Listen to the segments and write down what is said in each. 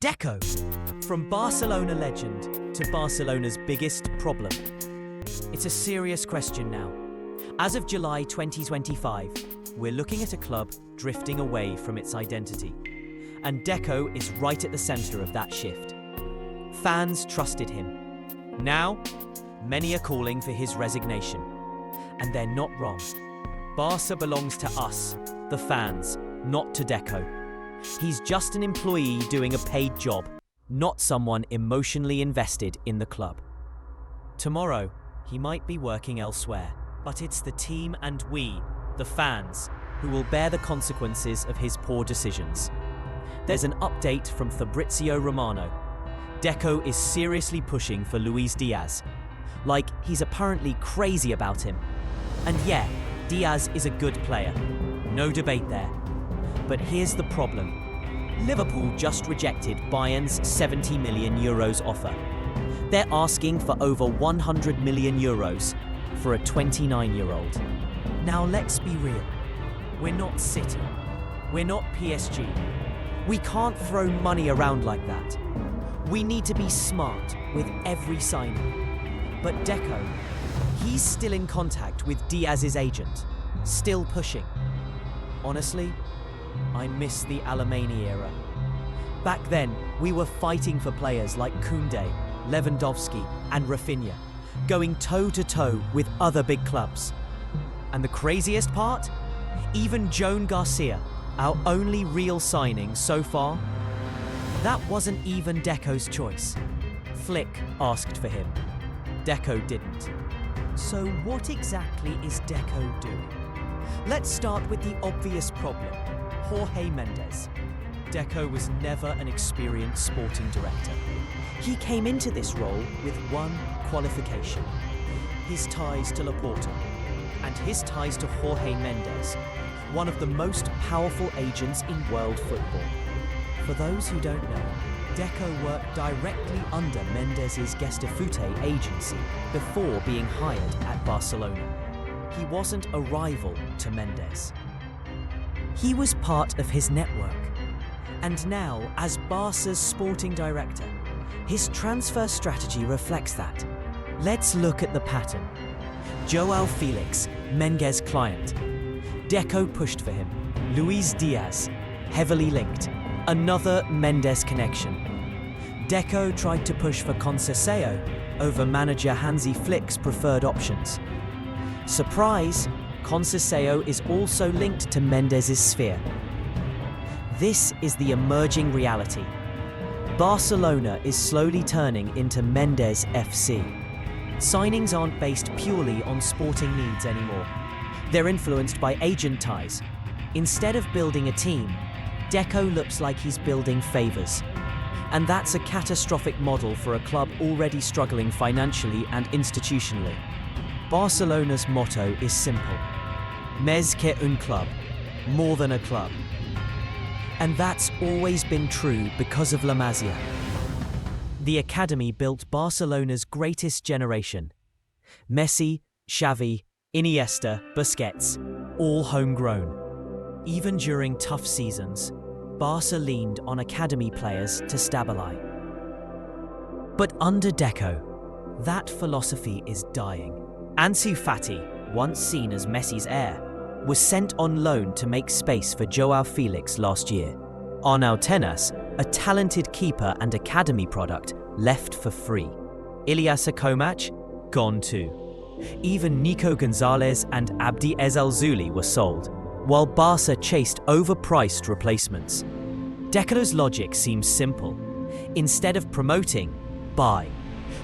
Deco, from Barcelona legend to Barcelona's biggest problem. It's a serious question now. As of July 2025, we're looking at a club drifting away from its identity. And Deco is right at the centre of that shift. Fans trusted him. Now, many are calling for his resignation. And they're not wrong. Barca belongs to us, the fans, not to Deco. He's just an employee doing a paid job, not someone emotionally invested in the club. Tomorrow, he might be working elsewhere, but it's the team and we, the fans, who will bear the consequences of his poor decisions. There's an update from Fabrizio Romano. Deco is seriously pushing for Luis Diaz. Like, he's apparently crazy about him. And yeah, Diaz is a good player. No debate there. But here's the problem. Liverpool just rejected Bayern's €70 million offer. They're asking for over €100 million for a 29-year-old. Now let's be real. We're not City. We're not PSG. We can't throw money around like that. We need to be smart with every signing. But Deco, he's still in contact with Diaz's agent, still pushing. Honestly, I miss the Alemany era. Back then, we were fighting for players like Koundé, Lewandowski and Rafinha, going toe-to-toe with other big clubs. And the craziest part? Even Joan Garcia, our only real signing so far, that wasn't even Deco's choice. Flick asked for him. Deco didn't. So what exactly is Deco doing? Let's start with the obvious problem. Jorge Mendes. Deco was never an experienced sporting director. He came into this role with one qualification: his ties to Laporta and his ties to Jorge Mendes, one of the most powerful agents in world football. For those who don't know, Deco worked directly under Mendes' Gestafute agency before being hired at Barcelona. He wasn't a rival to Mendes. He was part of his network. And now, as Barca's sporting director, his transfer strategy reflects that. Let's look at the pattern. Joao Felix, Mendes' client. Deco pushed for him. Luis Diaz, heavily linked. Another Mendes connection. Deco tried to push for Conceição over manager Hansi Flick's preferred options. Surprise! Conceição is also linked to Mendes' sphere. This is the emerging reality. Barcelona is slowly turning into Mendes FC. Signings aren't based purely on sporting needs anymore. They're influenced by agent ties. Instead of building a team, Deco looks like he's building favours. And that's a catastrophic model for a club already struggling financially and institutionally. Barcelona's motto is simple: Més que un club, more than a club. And that's always been true because of La Masia. The academy built Barcelona's greatest generation. Messi, Xavi, Iniesta, Busquets, all homegrown. Even during tough seasons, Barca leaned on academy players to stabilize. But under Deco, that philosophy is dying. Ansu Fati, once seen as Messi's heir, was sent on loan to make space for Joao Felix last year. Arnau Tenas, a talented keeper and academy product, left for free. Ilyasa Komac, gone too. Even Nico Gonzalez and Abdi Ezalzouli were sold, while Barca chased overpriced replacements. Deco's logic seems simple. Instead of promoting, buy.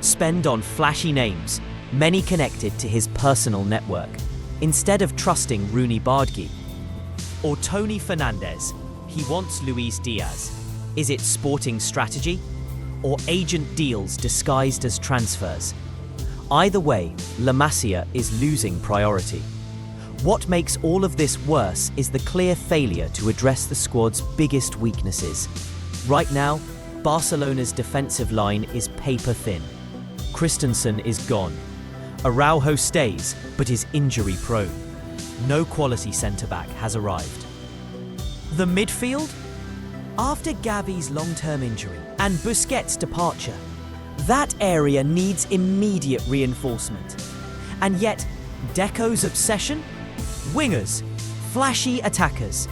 Spend on flashy names, many connected to his personal network. Instead of trusting Rooney Bardghji or Tony Fernandes, he wants Luis Diaz. Is it sporting strategy or agent deals disguised as transfers? Either way, La Masia is losing priority. What makes all of this worse is the clear failure to address the squad's biggest weaknesses. Right now, Barcelona's defensive line is paper thin. Christensen is gone. Araujo stays, but is injury-prone. No quality centre-back has arrived. The midfield? After Gavi's long-term injury, And Busquets' departure. That area needs immediate reinforcement. And yet, Deco's obsession? Wingers, flashy attackers,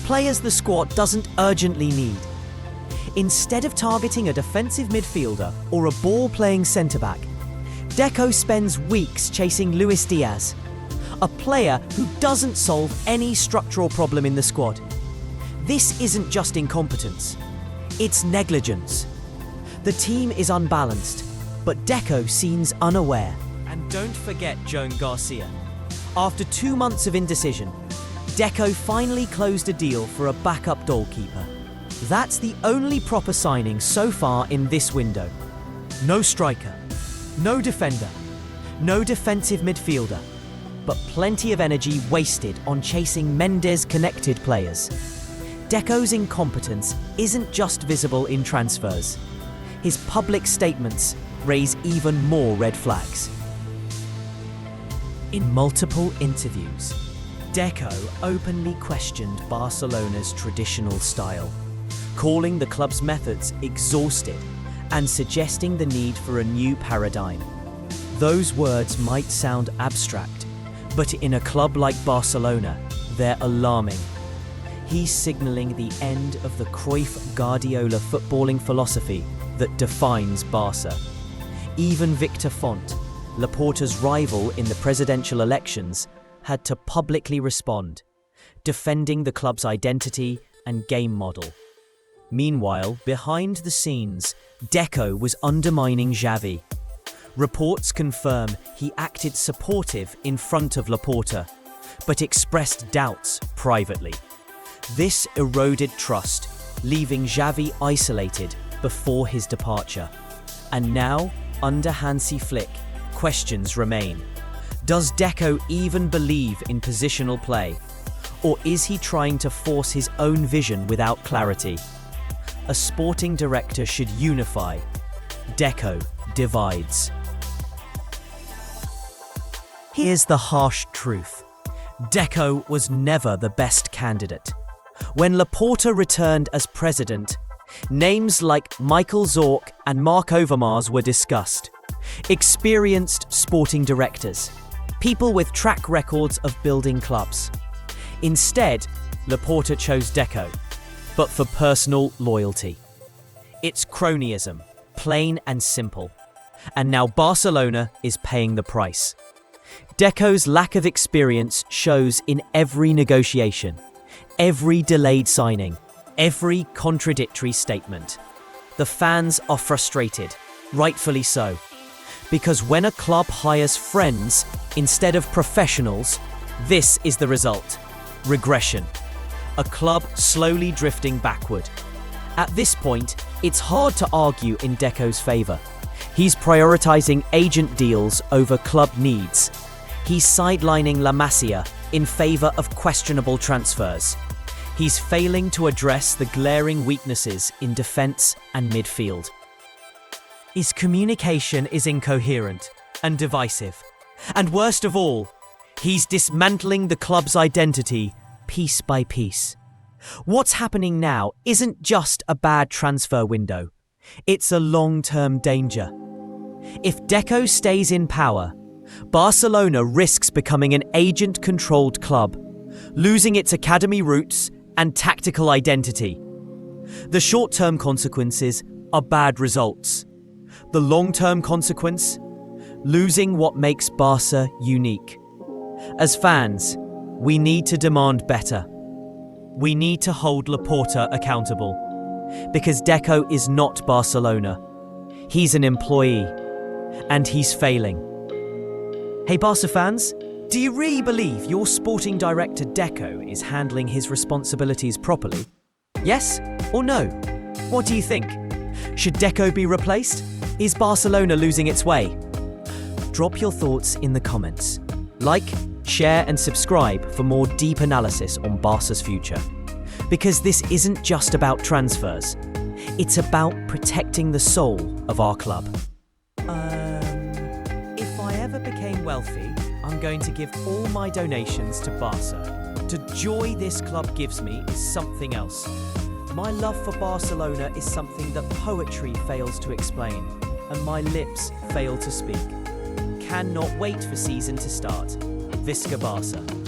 players the squad doesn't urgently need. Instead of targeting a defensive midfielder or a ball-playing centre-back, Deco spends weeks chasing Luis Diaz, a player who doesn't solve any structural problem in the squad. This isn't just incompetence, it's negligence. The team is unbalanced, but Deco seems unaware. And don't forget Joan Garcia. After 2 months of indecision, Deco finally closed a deal for a backup goalkeeper. That's the only proper signing so far in this window. No striker, no defender, no defensive midfielder, but plenty of energy wasted on chasing Mendes-connected players. Deco's incompetence isn't just visible in transfers. His public statements raise even more red flags. In multiple interviews, Deco openly questioned Barcelona's traditional style, calling the club's methods exhausted and suggesting the need for a new paradigm. Those words might sound abstract, but in a club like Barcelona, they're alarming. He's signalling the end of the Cruyff-Guardiola footballing philosophy that defines Barca. Even Victor Font, Laporta's rival in the presidential elections, had to publicly respond, defending the club's identity and game model. Meanwhile, behind the scenes, Deco was undermining Xavi. Reports confirm he acted supportive in front of Laporta, but expressed doubts privately. This eroded trust, leaving Xavi isolated before his departure. And now, under Hansi Flick, questions remain. Does Deco even believe in positional play? Or is he trying to force his own vision without clarity? A sporting director should unify. Deco divides. Here's the harsh truth. Deco was never the best candidate. When Laporta returned as president, names like Michael Zorc and Marc Overmars were discussed. Experienced sporting directors, people with track records of building clubs. Instead, Laporta chose Deco, but for personal loyalty. It's cronyism, plain and simple. And now Barcelona is paying the price. Deco's lack of experience shows in every negotiation, every delayed signing, every contradictory statement. The fans are frustrated, rightfully so. Because when a club hires friends instead of professionals, this is the result: regression. A club slowly drifting backward. At this point, it's hard to argue in Deco's favour. He's prioritising agent deals over club needs. He's sidelining La Masia in favour of questionable transfers. He's failing to address the glaring weaknesses in defence and midfield. His communication is incoherent and divisive. And worst of all, he's dismantling the club's identity piece by piece. What's happening now isn't just a bad transfer window. It's a long-term danger. If Deco stays in power, Barcelona risks becoming an agent-controlled club, losing its academy roots and tactical identity. The short-term consequences are bad results. The long-term consequence? Losing what makes Barca unique. As fans, we need to demand better. We need to hold Laporta accountable. Because Deco is not Barcelona. He's an employee. And he's failing. Hey Barca fans, do you really believe your sporting director Deco is handling his responsibilities properly? Yes or no? What do you think? Should Deco be replaced? Is Barcelona losing its way? Drop your thoughts in the comments. Like, share and subscribe for more deep analysis on Barca's future. Because this isn't just about transfers. It's about protecting the soul of our club. If I ever became wealthy, I'm going to give all my donations to Barca. The joy this club gives me is something else. My love for Barcelona is something that poetry fails to explain, and my lips fail to speak. Cannot wait for season to start. Visca Barça.